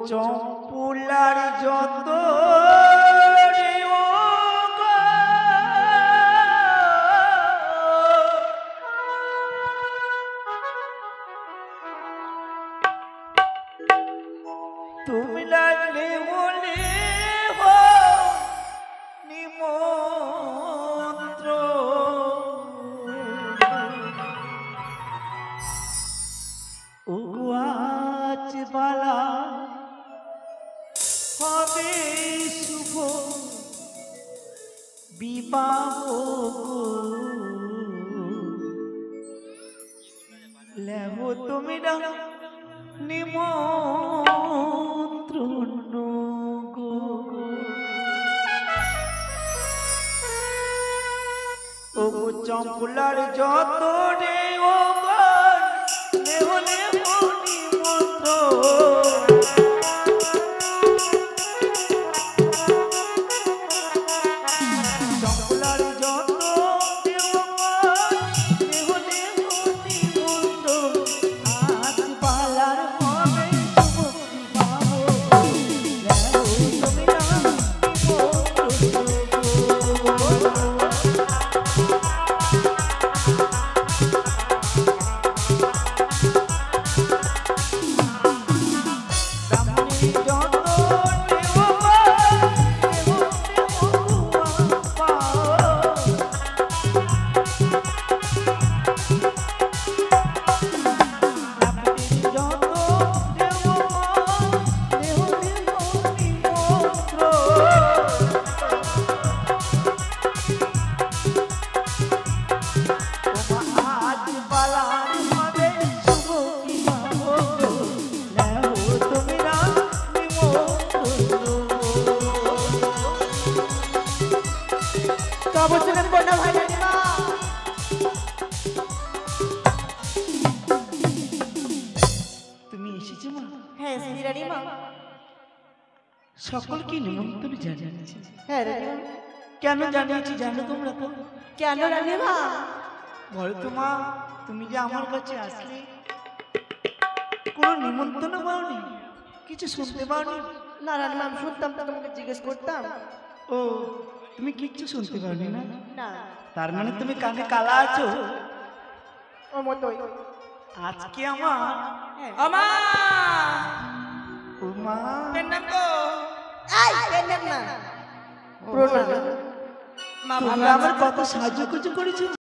চম্পুলার যত তুমি লাগলে বলে নিমন্ত্র ও আজ বালা হবে শুভ বিবাহ লেহো তুমি না নিমন্ত্রণ গো ও চম্পুলার যত রে ও লেহো লেহো নিমন্ত্রণ সকলকে নিমন্ত্রণ জানিয়েছি। হ্যাঁ রানীমা। কেন জানিয়েছি জানো তোমরা তো? কেন রানীমা? বলো তো মা, তুমি যে আমার কাছে আসলে কোনো নিমন্ত্রণ পাওনি, কিছু শুনতে পাওনি? না রানীমা, আমি শুনতাম তো, তোমাকে জিজ্ঞেস করতাম। ও তুমি কিচ্ছু শুনতে পাওনি না? না। তার মানে তুমি কানে কালা আছো? ও মতোই। আজকে আমার আমা ও মা নাম তো আই নাম না প্রণাম। মা, আমার কত সাহায্য করেছো।